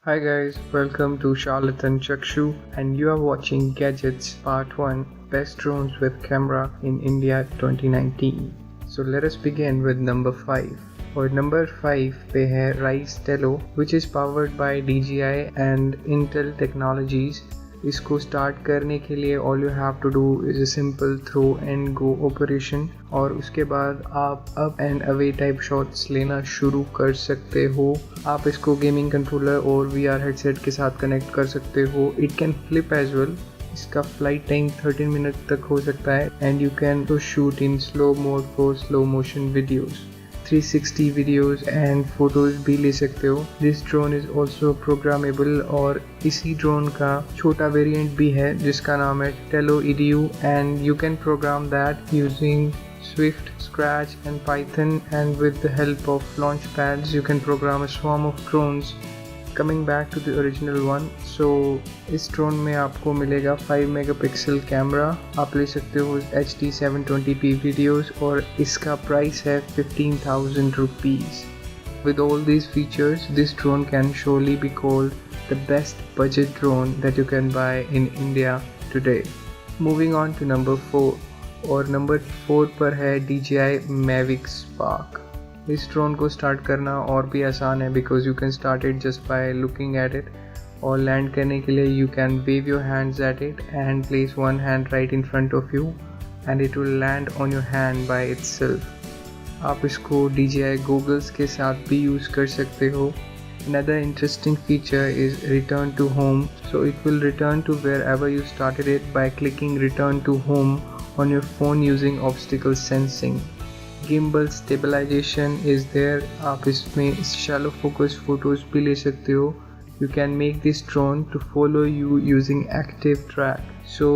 Hi guys, welcome to Charlatan Chakshu and you are watching Gadgets Part 1 Best Drones with Camera in India 2019. So let us begin with number 5. और number 5 पे है Rise Tello which is powered by DJI and Intel Technologies. इसको start करने के लिए all you have to do is a simple throw and go operation और उसके बाद आप up and away type shots लेना शुरू कर सकते हो। आप इसको गेमिंग कंट्रोलर और VR हेडसेट के साथ कनेक्ट कर सकते हो। It can flip as well. इसका फ्लाइट टाइम 13 मिनट तक हो सकता है and you can shoot in slow mode for slow motion videos. 360 videos and photos भी ले सकते हो। This drone is also programmable और इसी ड्रोन का छोटा वेरिएंट भी है जिसका नाम है टेलो edu and you can program that using Swift, Scratch and Python, and with the help of launch pads you can program a swarm of drones. Coming back to the original one, so इस drone में आपको मिलेगा 5 megapixel camera, आप ले सकते हो HD 720p videos और इसका प्राइस है 15,000 rupees. With all these features, this drone can surely be called the best budget drone that you can buy in India today. Moving on to number 4 और number 4 पर है DJI Mavic Spark. इस drone को start करना और भी आसान है because you can start it just by looking at it और लैंड करने के लिए you can wave your hands at it and place one hand right in front of you and it will land on your hand by itself. आप इसको DJI goggles के साथ भी use कर सकते हो। Another interesting feature is return to home, so it will return to wherever you started it by clicking return to home on your phone using obstacle sensing. Gimbal stabilization is there. आप इसमें shallow focus photos भी ले सकते हो. You can make this drone to follow you using active track. So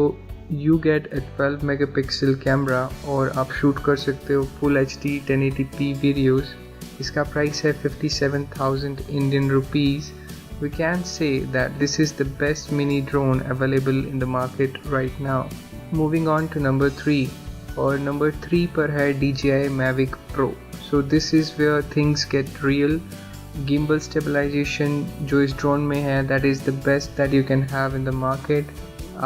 you get a 12 megapixel camera और आप shoot कर सकते हो full HD 1080p videos. इसका प्राइस है 57,000 Indian rupees. We can say that this is the best mini drone available in the market right now. Moving on to number 3. और number 3 पर है DJI Mavic Pro. So this is where things get real. Gimbal stabilization जो इस drone में है that is the best that you can have in the market.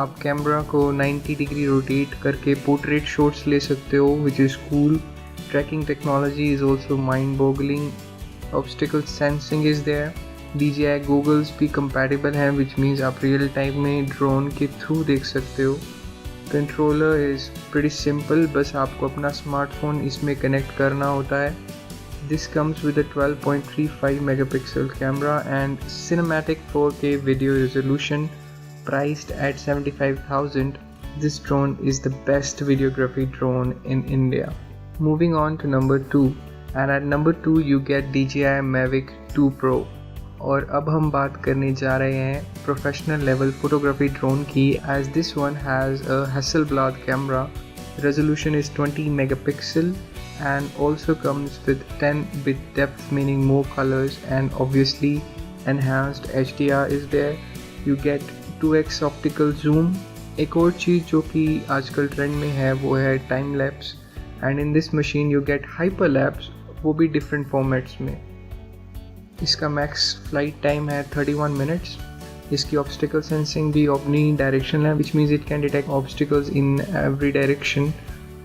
आप camera को 90 degree rotate करके पोर्ट्रेट शॉट्स ले सकते हो which is cool. Tracking technology is also mind-boggling. Obstacle sensing is there. DJI goggles भी compatible हैं which means आप real time में ड्रोन के थ्रू देख सकते हो। कंट्रोलर इज़ pretty simple, बस आपको अपना स्मार्टफोन इसमें कनेक्ट करना होता है। This comes with a 12.35 megapixel camera and cinematic 4K video resolution priced at 75,000. This drone is the best videography drone in India. Moving on to number 2, and at number 2 you get DJI Mavic 2 Pro. और अब हम बात करने जा रहे हैं professional level photography drone की as this one has a Hasselblad camera. Resolution is 20 megapixel and also comes with 10 bit depth meaning more colors and obviously enhanced HDR is there. You get 2x optical zoom. एक और चीज़ जो कि आजकल trend में है वो है time lapse and in this machine you get hyperlapse, वो भी different formats में। इसका मैक्स फ्लाइट टाइम है 31 मिनट्स। इसकी ऑब्स्टिकल सेंसिंग भी omni डायरेक्शन है which means it can detect obstacles in every direction.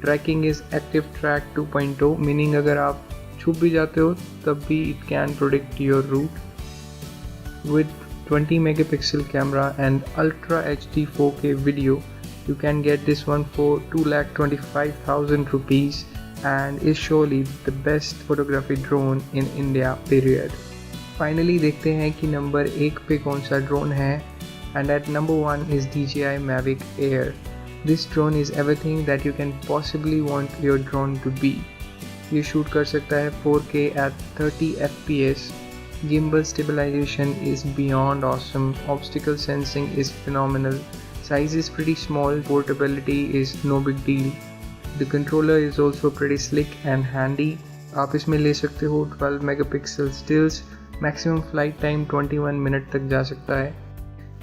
Tracking is active track 2.0 meaning अगर आप छुप भी जाते हो तब भी it can predict your route. With 20 megapixel camera and ultra HD 4K video you can get this one for 2,25,000 rupees and is surely the best photography drone in India period. Finally देखते हैं कि number 1 पे कौन सा drone है and at number 1 is DJI Mavic Air. This drone is everything that you can possibly want your drone to be. ये shoot कर सकता है 4K at 30 fps. Gimbal stabilization is beyond awesome. Obstacle sensing is phenomenal. Size is pretty small. Portability is no big deal. The controller is also pretty slick and handy. आप इसमें ले सकते हो 12 megapixel stills. Maximum flight time 21 minute तक जा सकता है।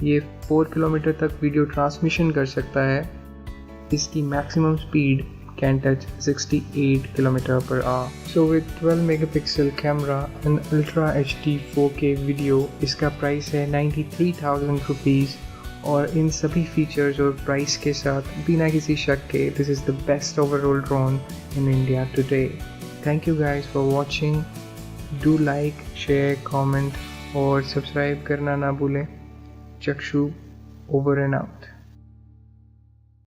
ये 4 किलोमीटर तक वीडियो ट्रांसमिशन कर सकता है। इसकी maximum speed can touch 68 km per hour. So with 12 megapixel camera and Ultra HD 4K video, इसका प्राइस है 93,000 रुपीज़ और इन सभी फीचर्स और प्राइस के साथ बिना किसी शक के this is the best overall drone in India today. Thank you guys for watching. Do like, share, comment और सब्सक्राइब करना ना भूलें. चक्षु over and out.